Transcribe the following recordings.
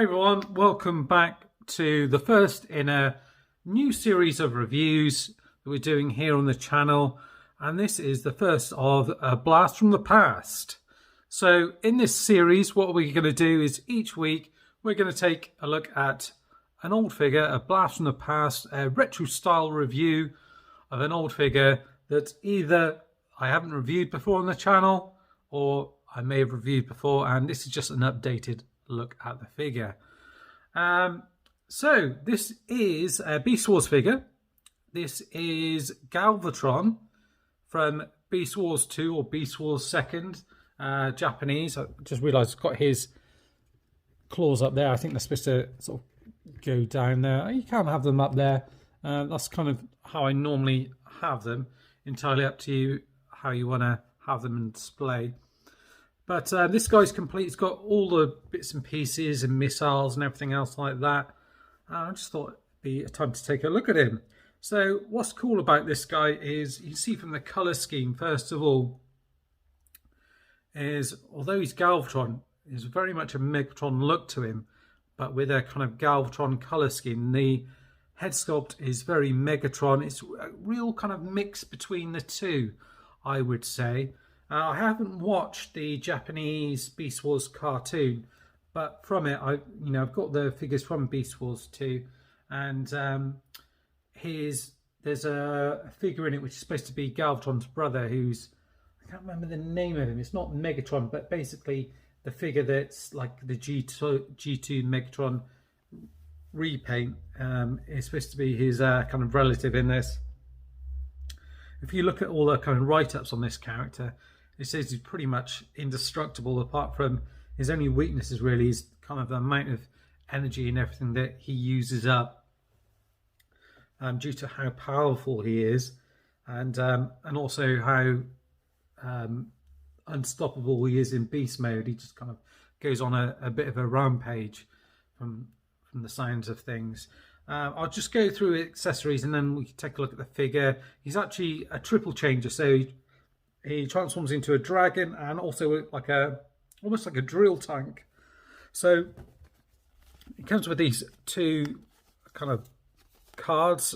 Hi everyone, welcome back to the first in a new series of reviews that we're doing here on the channel, and this is the first of a blast from the past. So in this series what we're going to do is each week we're going to take a look at an old figure, a blast from the past, a retro style review of an old figure that either I haven't reviewed before on the channel or I may have reviewed before, and this is just an updated look at the figure. So this is a Beast Wars figure. This is Galvatron from Beast Wars 2 or Beast Wars 2nd, Japanese. I just realised it's got his claws up there. I think they're supposed to sort of go down there. You can't have them up there. That's kind of how I normally have them. Entirely up to you how you want to have them in display. But this guy's complete. It's got all the bits and pieces and missiles and everything else like that. I just thought it'd be a time to take a look at him. So what's cool about this guy is you see from the colour scheme, first of all, is although he's Galvatron, there's very much a Megatron look to him, but with a kind of Galvatron colour scheme. The head sculpt is very Megatron. It's a real kind of mix between the two, I would say. I haven't watched the Japanese Beast Wars cartoon, but from it, I've got the figures from Beast Wars 2, and there's a figure in it which is supposed to be Galvatron's brother, who's, I can't remember the name of him. It's not Megatron, but basically the figure that's like the G2 Megatron repaint is supposed to be his kind of relative in this. If you look at all the kind of write-ups on this character, it says he's pretty much indestructible, apart from his only weakness is really his kind of the amount of energy and everything that he uses up due to how powerful he is, and also how unstoppable he is in beast mode. He just kind of goes on a bit of a rampage from the sounds of things. I'll just go through accessories and then we can take a look at the figure. He's actually a triple changer, so he transforms into a dragon and also like almost like a drill tank. So it comes with these two kind of cards.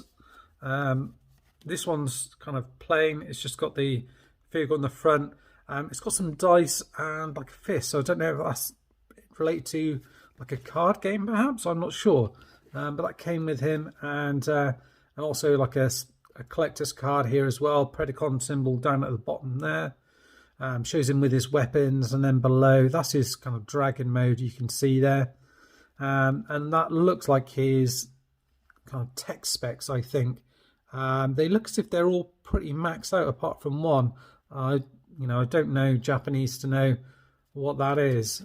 This one's kind of plain. It's just got the figure on the front. It's got some dice and like a fist. So I don't know if that's related to like a card game, perhaps. I'm not sure. But that came with him, and also like a collector's card here as well. Predacon symbol down at the bottom there. Shows him with his weapons, and then below that's his kind of dragon mode, you can see there. And that looks like his kind of tech specs, I think. They look as if they're all pretty maxed out apart from one. I don't know Japanese to know what that is.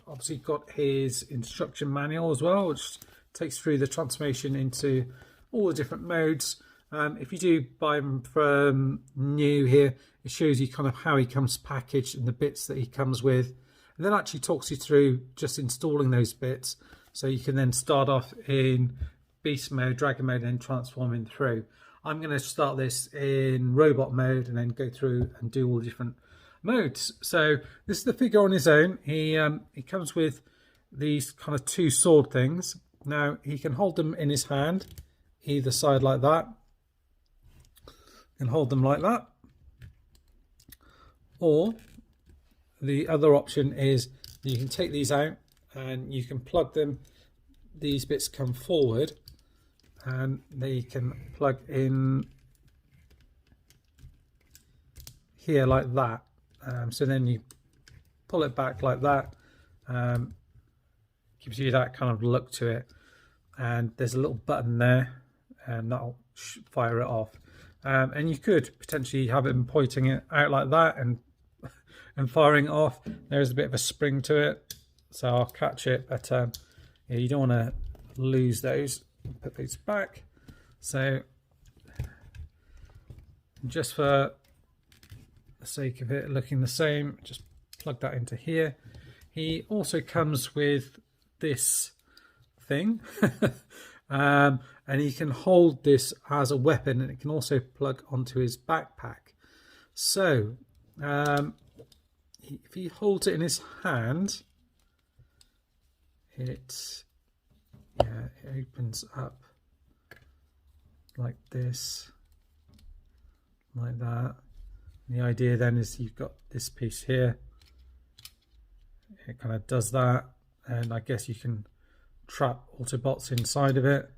Obviously got his instruction manual as well, which takes through the transformation into all the different modes. If you do buy them from new here, it shows you kind of how he comes packaged and the bits that he comes with. And then actually talks you through just installing those bits, so you can then start off in beast mode, dragon mode, and then transforming through. I'm going to start this in robot mode and then go through and do all the different modes. So this is the figure on his own. He comes with these kind of two sword things. Now he can hold them in his hand, either side like that. And hold them like that, or the other option is you can take these out and you can plug them. These bits come forward and they can plug in here like that. So then you pull it back like that. Gives you that kind of look to it, and there's a little button there and that'll fire it off. And you could potentially have him pointing it out like that and firing it off. There's a bit of a spring to it, so I'll catch it, but yeah, you don't want to lose those. Put these back. So just for the sake of it looking the same, just plug that into here. He also comes with this thing. And he can hold this as a weapon, and it can also plug onto his backpack. So if he holds it in his hand, it opens up like this, like that. And the idea then is you've got this piece here, it kind of does that, and I guess you can trap Autobots inside of it.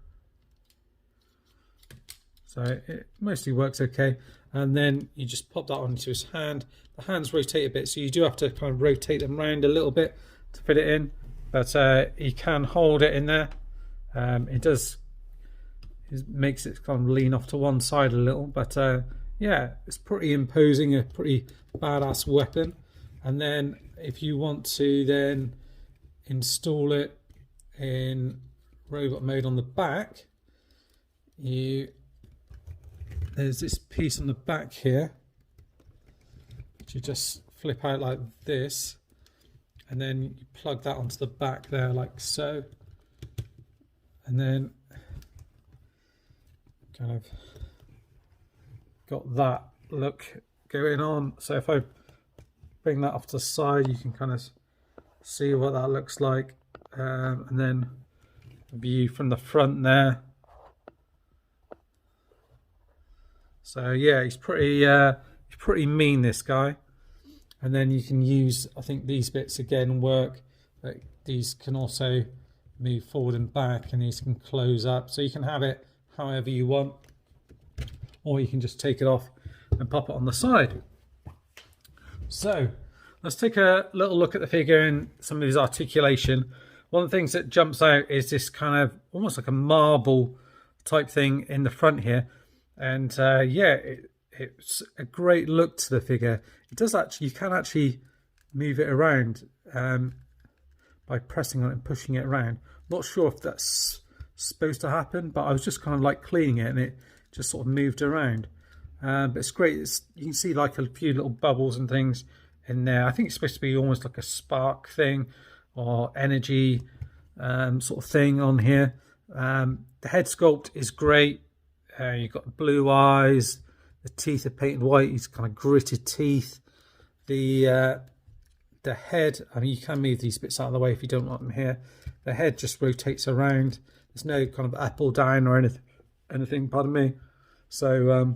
So it mostly works okay. And then you just pop that onto his hand. The hands rotate a bit, so you do have to kind of rotate them around a little bit to fit it in. But you can hold it in there. It makes it kind of lean off to one side a little. But yeah, it's pretty imposing, a pretty badass weapon. And then if you want to then install it in robot mode on the back, there's this piece on the back here which you just flip out like this, and then you plug that onto the back there like so, and then kind of got that look going on. So if I bring that off to the side, you can kind of see what that looks like, and then a view from the front there. So yeah, he's pretty mean, this guy. And then you can use, I think these bits again work. But these can also move forward and back, and these can close up. So you can have it however you want, or you can just take it off and pop it on the side. So let's take a little look at the figure and some of his articulation. One of the things that jumps out is this kind of almost like a marble type thing in the front here. And yeah, it's a great look to the figure. It does actually, you can actually move it around by pressing on it and pushing it around. Not sure if that's supposed to happen, but I was just kind of like cleaning it and it just sort of moved around. But it's great. You can see like a few little bubbles and things in there. I think it's supposed to be almost like a spark thing or energy sort of thing on here. The head sculpt is great. You've got blue eyes, the teeth are painted white, he's kind of gritted teeth. The head, I mean, you can move these bits out of the way if you don't want them here. The head just rotates around. There's no kind of up or down or anything, pardon me. So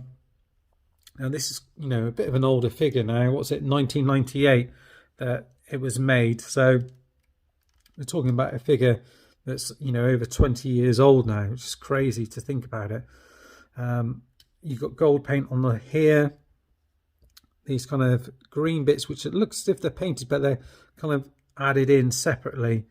now this is, you know, a bit of an older figure now. What's it, 1998 that it was made. So we're talking about a figure that's, you know, over 20 years old now, which is crazy to think about it. You've got gold paint on the here, these kind of green bits which it looks as if they're painted but they're kind of added in separately.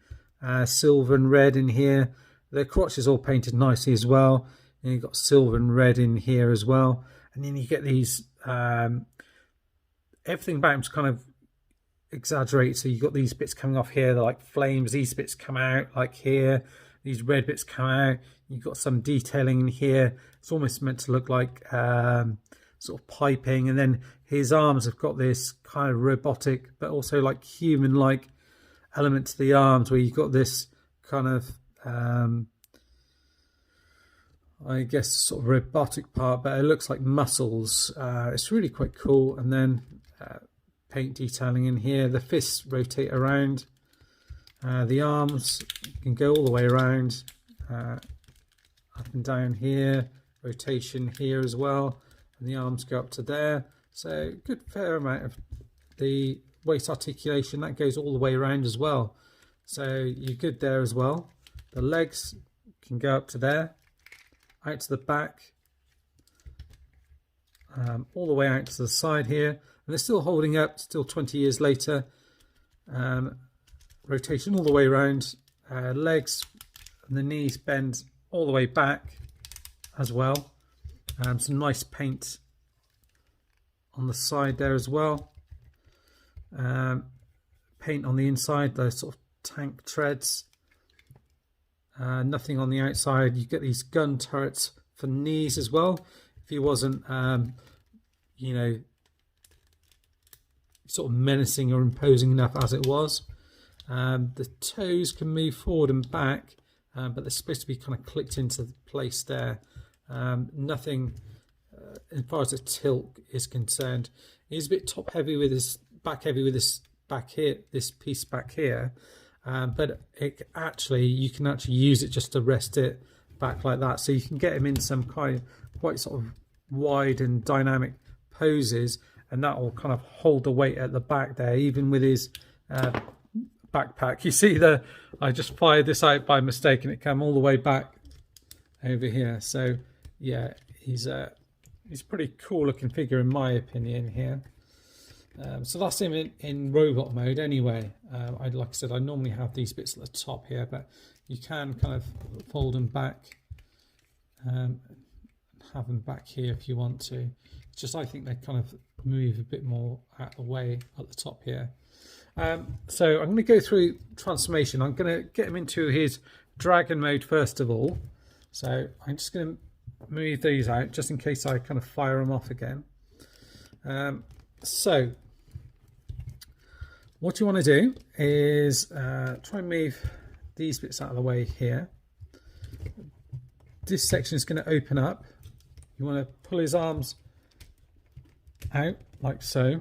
Silver and red in here. The crotch is all painted nicely as well, and you've got silver and red in here as well. And then you get these everything about him's kind of exaggerated. So you've got these bits coming off here, they're like flames. These bits come out like here, these red bits come out. You've got some detailing in here. It's almost meant to look like sort of piping. And then his arms have got this kind of robotic but also like human-like element to the arms, where you've got this kind of I guess sort of robotic part, but it looks like muscles. It's really quite cool. And then paint detailing in here. The fists rotate around. The arms can go all the way around, up and down here, rotation here as well, and the arms go up to there. So good fair amount of the waist articulation that goes all the way around as well. So you're good there as well. The legs can go up to there, out to the back, all the way out to the side here, and they're still holding up, still 20 years later. Rotation all the way around, legs and the knees bend all the way back as well. Some nice paint on the side there as well. Paint on the inside, those sort of tank treads. Nothing on the outside. You get these gun turrets for knees as well. If he wasn't, you know, sort of menacing or imposing enough as it was. The toes can move forward and back, but they're supposed to be kind of clicked into place there. Nothing as far as the tilt is concerned. He's a bit top heavy with his back heavy with this back here, this piece back here. but you can actually use it just to rest it back like that, so you can get him in some quite sort of wide and dynamic poses, and that will kind of hold the weight at the back there, even with his backpack. You see I just fired this out by mistake and it came all the way back over here. So yeah, he's pretty cool looking figure in my opinion here. So that's him in robot mode anyway. Like I said, I normally have these bits at the top here, but you can kind of fold them back, have them back here if you want to. It's just I think they kind of move a bit more out of the way at the top here. So I'm going to go through transformation. I'm going to get him into his dragon mode first of all. So I'm just going to move these out just in case I kind of fire them off again. So what you want to do is try and move these bits out of the way here. This section is going to open up. You want to pull his arms out like so.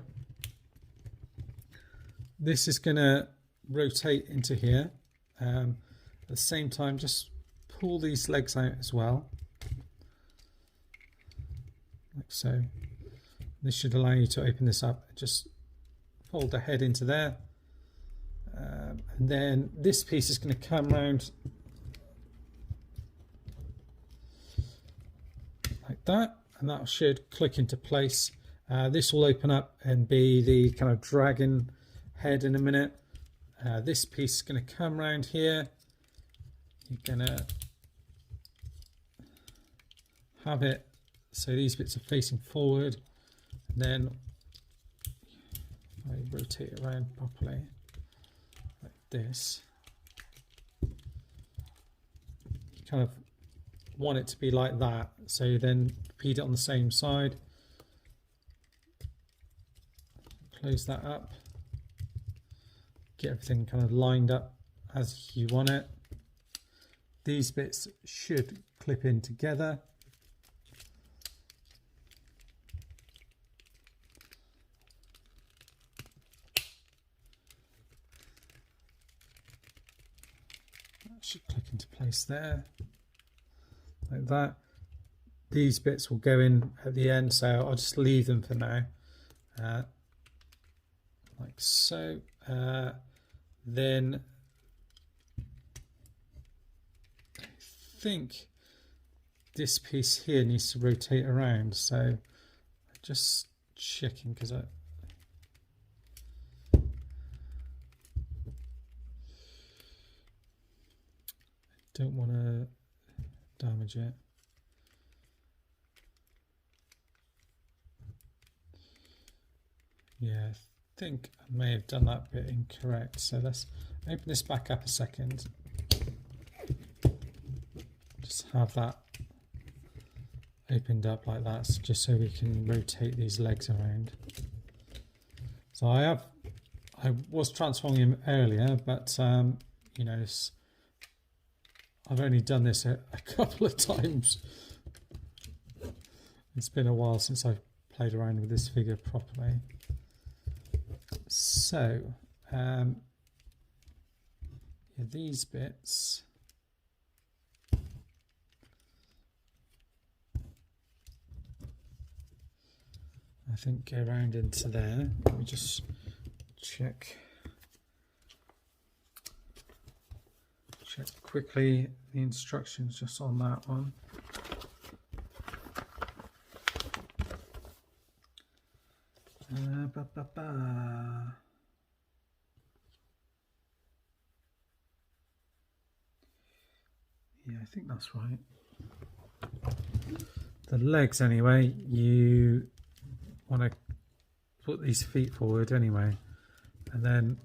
This is going to rotate into here. At the same time, just pull these legs out as well, like so. This should allow you to open this up. Just fold the head into there, and then this piece is going to come round like that, and that should click into place. This will open up and be the kind of dragon head in a minute. This piece is going to come round here. You're going to have it so these bits are facing forward, and then I rotate it around properly like this. You kind of want it to be like that, so you then repeat it on the same side. Close that up, get everything kind of lined up as you want it. These bits should clip in together. That should click into place there, like that. These bits will go in at the end, so I'll just leave them for now, like so. Then I think this piece here needs to rotate around, so just checking because I don't want to damage it. Yeah, I think I may have done that bit incorrect, so let's open this back up a second. Just have that opened up like that, just so we can rotate these legs around. So I was transforming him earlier, but you know, I've only done this a couple of times. It's been a while since I've played around with this figure properly. So yeah, these bits I think go around into there. Let me just check quickly the instructions just on that one. Yeah, I think that's right. The legs anyway, you want to put these feet forward anyway, and then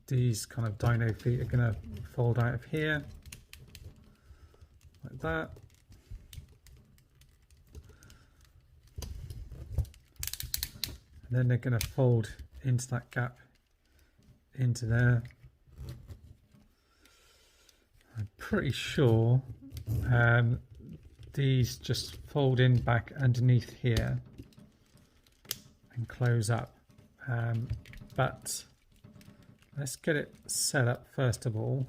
these kind of dino feet are going to fold out of here like that. And then they're going to fold into that gap into there. I'm pretty sure these just fold in back underneath here and close up, but let's get it set up first of all,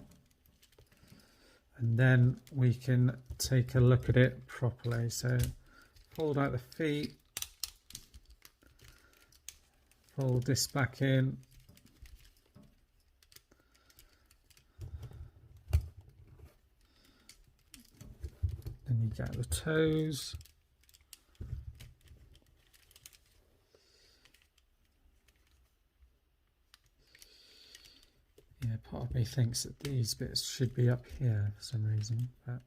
and then we can take a look at it properly. So fold out the feet, fold this back in, then you get the toes. Yeah, part of me thinks that these bits should be up here for some reason, but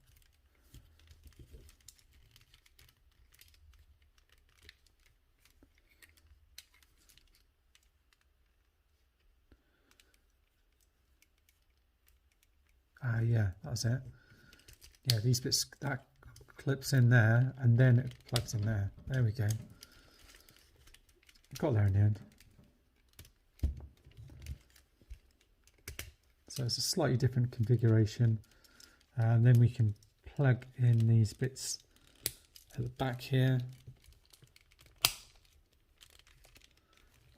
yeah, that's it. Yeah, these bits, that clips in there and then it plugs in there. There we go. Got there in the end. So it's a slightly different configuration, and then we can plug in these bits at the back here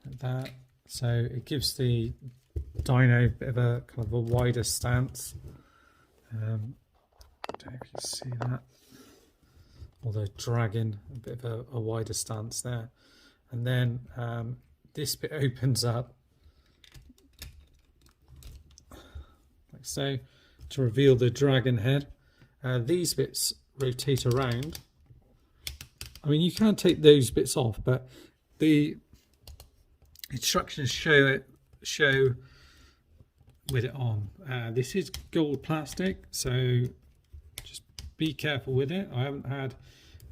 like that. So it gives the dyno a bit of a kind of a wider stance. I don't know if you can see that, although dragging a bit of a wider stance there. And then this bit opens up like so to reveal the dragon head. These bits rotate around. I mean, you can take those bits off, but the instructions show with it on. This is gold plastic, so just be careful with it. I haven't had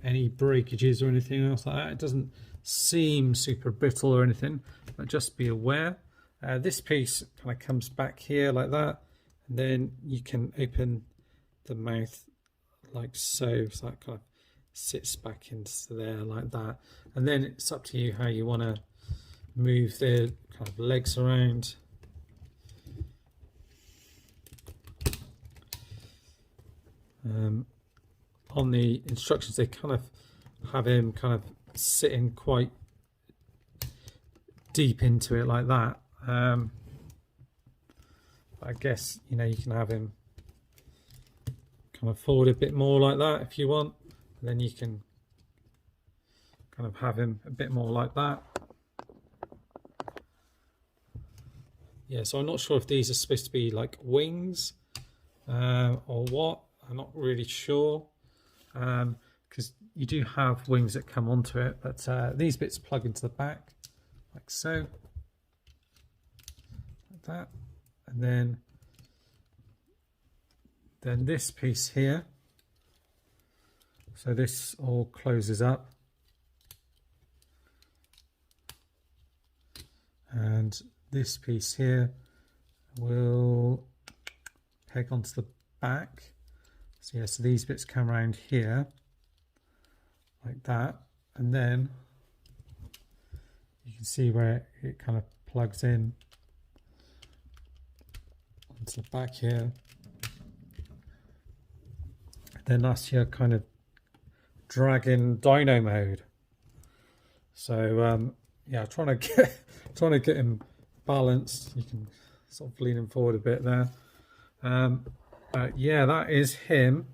any breakages or anything else like that. It doesn't seem super brittle or anything, but just be aware. This piece kind of comes back here like that, and then you can open the mouth like so, so that kind of sits back into there like that. And then it's up to you how you want to move the kind of legs around. On the instructions, they kind of have him kind of sitting quite deep into it like that. But I guess, you know, you can have him kind of forward a bit more like that if you want, and then you can kind of have him a bit more like that. Yeah, so I'm not sure if these are supposed to be like wings or what. I'm not really sure, because you do have wings that come onto it, but these bits plug into the back like so, like that, and then this piece here, so this all closes up, and this piece here will peg onto the back. So yeah, so these bits come around here like that, and then you can see where it kind of plugs in onto the back here. Then that's your kind of dragging dyno mode. So yeah, trying to get him balanced. You can sort of lean him forward a bit there. Yeah, that is him.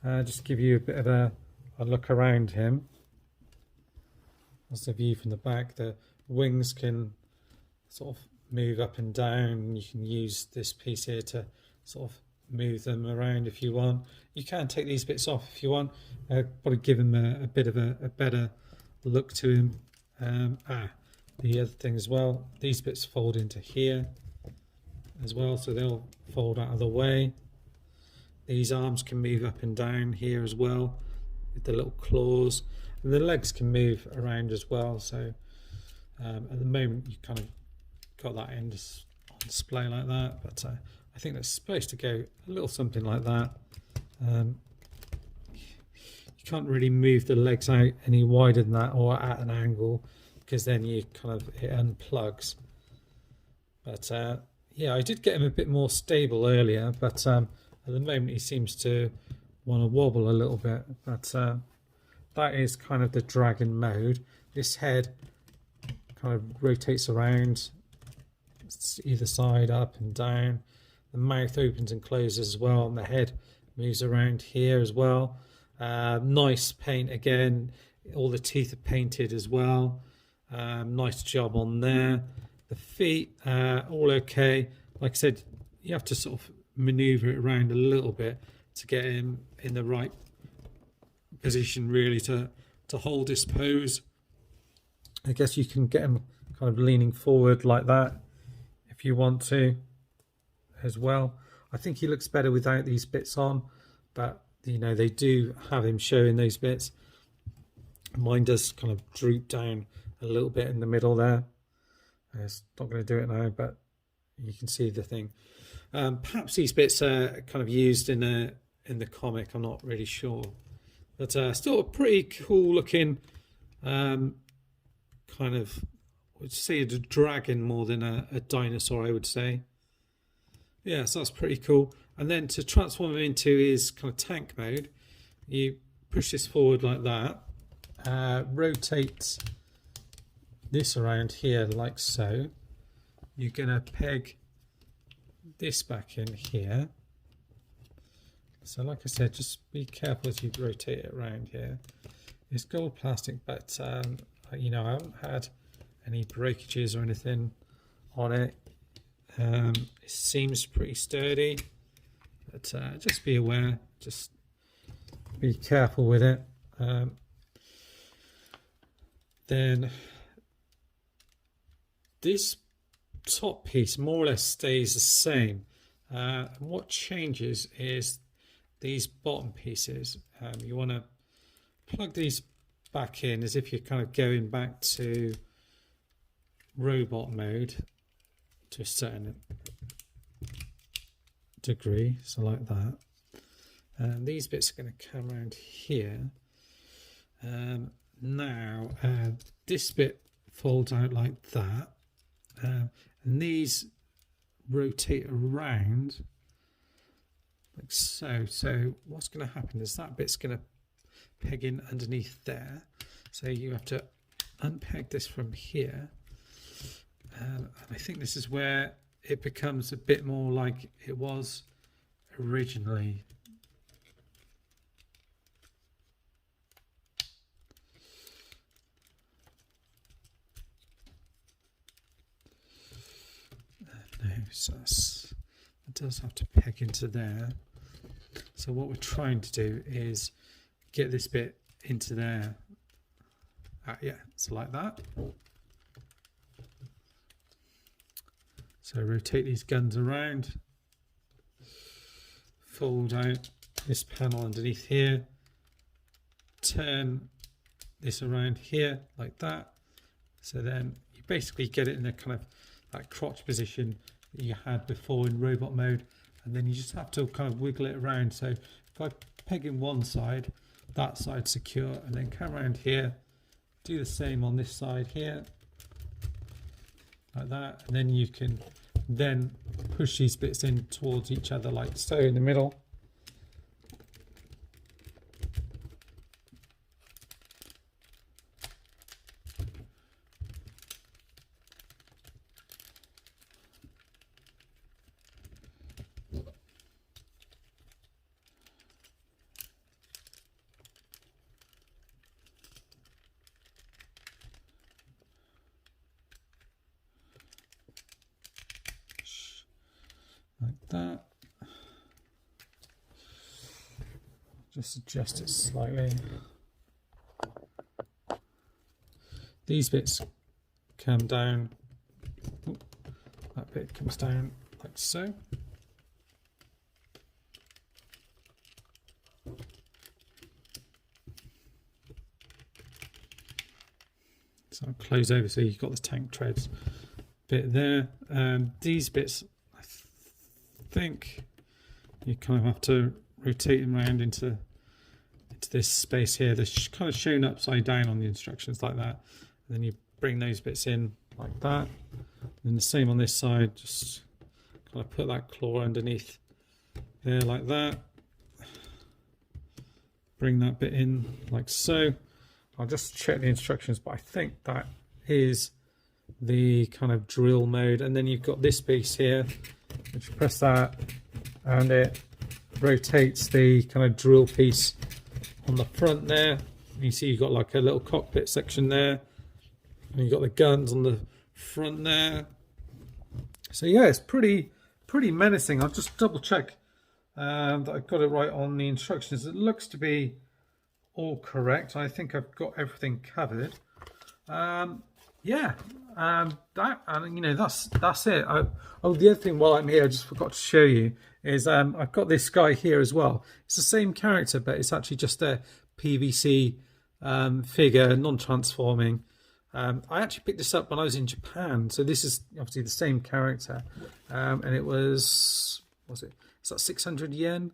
Just give you a bit of a look around him. That's the view from the back. The wings can sort of move up and down. You can use this piece here to sort of move them around if you want. You can take these bits off if you want. Probably give him a bit of a better look to him. The other thing as well, these bits fold into here as well, so they'll fold out of the way. These arms can move up and down here as well with the little claws, and the legs can move around as well. So at the moment you kind of got that end on display like that, but I think that's supposed to go a little something like that. You can't really move the legs out any wider than that or at an angle, because then you kind of, it unplugs. But yeah, I did get him a bit more stable earlier, but at the moment he seems to want to wobble a little bit. But that is kind of the dragon mode. This head kind of rotates around either side, up and down. The mouth opens and closes as well, and the head moves around here as well. Nice paint again. All the teeth are painted as well. Nice job on there. The feet all okay. Like I said, you have to sort of maneuver it around a little bit to get him in the right position really to hold his pose. I guess you can get him kind of leaning forward like that if you want to as well. I think he looks better without these bits on, but you know, they do have him showing those bits. Mine does kind of droop down a little bit in the middle there. It's not going to do it now, but you can see the thing. Perhaps these bits are kind of used in the comic, I'm not really sure, but still a pretty cool looking kind of, I would say a dragon more than a dinosaur, I would say. Yeah, so that's pretty cool. And then to transform him into his kind of tank mode, you push this forward like that, rotate this around here like so. You're going to peg this back in here. So like I said, just be careful as you rotate it around here. It's gold plastic, but you know, I haven't had any breakages or anything on it. It seems pretty sturdy, but just be aware, just be careful with it. Then this top piece more or less stays the same. What changes is these bottom pieces. You want to plug these back in as if you're kind of going back to robot mode to a certain degree, so like that. And these bits are going to come around here. Now this bit folds out like that, and these rotate around like so. So what's going to happen is that bit's going to peg in underneath there, so you have to unpeg this from here. And I think this is where it becomes a bit more like it was originally. No, so it does have to peg into there. So what we're trying to do is get this bit into there. Yeah, so like that. So rotate these guns around, fold out this panel underneath here, turn this around here like that. So then you basically get it in a kind of that crotch position that you had before in robot mode, and then you just have to kind of wiggle it around. So if I peg in one side, that side's secure, and then come around here, do the same on this side here, like that, and then you can then push these bits in towards each other like so in the middle. Like that. Just adjust it slightly. These bits come down. Ooh, that bit comes down like so. So I'll close over so you've got the tank treads bit there. These bits, I think you kind of have to rotate them around into this space here. They're kind of shown upside down on the instructions like that. And then you bring those bits in like that. And the same on this side, just kind of put that claw underneath there like that. Bring that bit in like so. I'll just check the instructions, but I think that is the kind of drill mode, and then you've got this piece here, which you press that and it rotates the kind of drill piece on the front there. And you see you've got like a little cockpit section there, and you've got the guns on the front there. So yeah, it's pretty menacing. I'll just double check that I've got it right on the instructions. It looks to be all correct. I think I've got everything covered. Yeah, you know, that's it. Oh, the other thing while I'm here, I just forgot to show you is I've got this guy here as well. It's the same character, but it's actually just a PVC figure, non-transforming. I actually picked this up when I was in Japan, so this is obviously the same character, and it was it? Is that 600 yen?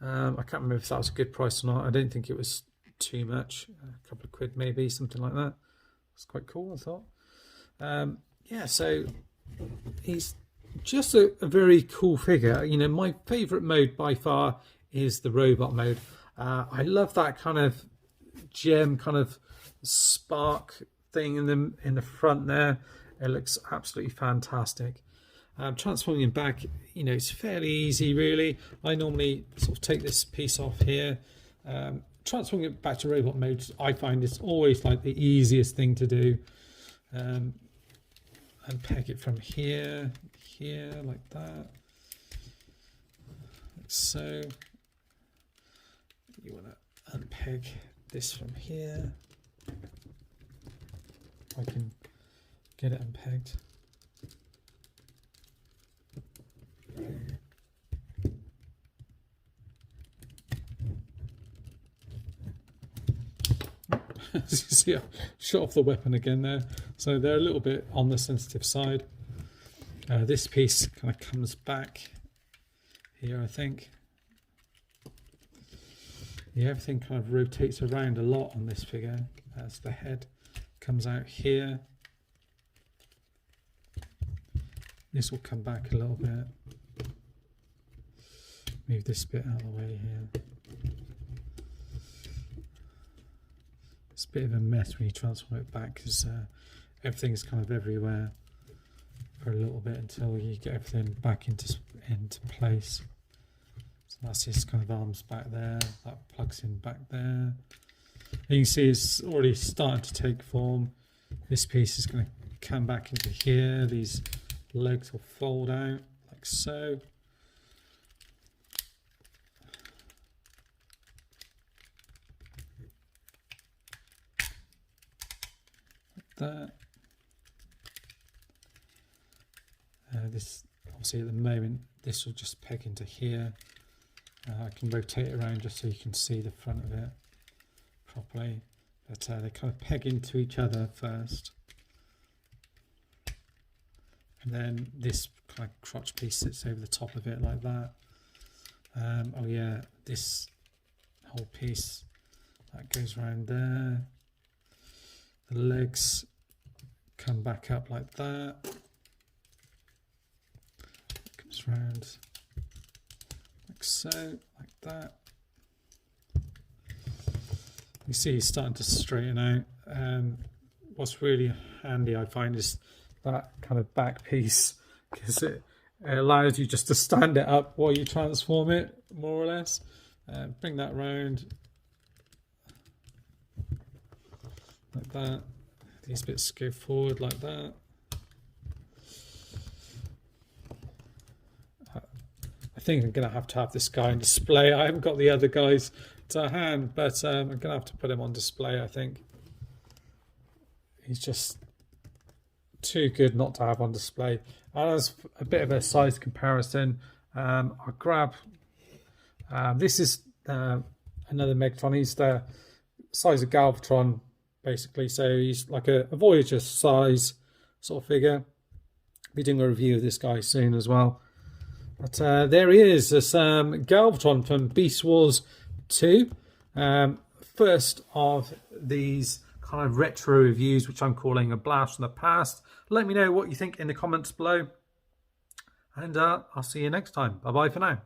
I can't remember if that was a good price or not. I don't think it was too much, a couple of quid maybe, something like that. It's quite cool, I thought. Yeah, so he's just a very cool figure. You know, my favourite mode by far is the robot mode. I love that kind of gem, kind of spark thing in the front there. It looks absolutely fantastic. Transforming him back, you know, it's fairly easy really. I normally sort of take this piece off here. Transforming it back to robot mode, I find it's always like the easiest thing to do. And peg it from here like that, like so. You want to unpeg this from here. I can get it unpegged. As you see, I shut off the weapon again there, so they're a little bit on the sensitive side. This piece kind of comes back here, I think. Yeah, everything kind of rotates around a lot on this figure as the head comes out here. This will come back a little bit. Move this bit out of the way here. It's a bit of a mess when you transform it back because everything's kind of everywhere for a little bit until you get everything back into place. So that's his kind of arms back there. That plugs in back there. And you can see it's already starting to take form. This piece is going to come back into here. These legs will fold out like so. That. This obviously at the moment this will just peg into here. I can rotate it around just so you can see the front of it properly, but they kind of peg into each other first, and then this kind of crotch piece sits over the top of it like that. Oh yeah, this whole piece that goes around there. The legs come back up like that. Comes round like so, like that. You see he's starting to straighten out. What's really handy I find is that kind of back piece, because it allows you just to stand it up while you transform it, more or less. Bring that round like that. These bits go forward like that. I think I'm going to have this guy on display. I haven't got the other guys to hand, but I'm going to have to put him on display, I think. He's just too good not to have on display. As a bit of a size comparison, I'll grab... this is another Megatron. He's the size of Galvatron, basically, so he's like a Voyager size sort of figure. Be doing a review of this guy soon as well. But there he is, this Galvatron from Beast Wars 2. First of these kind of retro reviews, which I'm calling a blast from the past. Let me know what you think in the comments below, and I'll see you next time. Bye bye for now.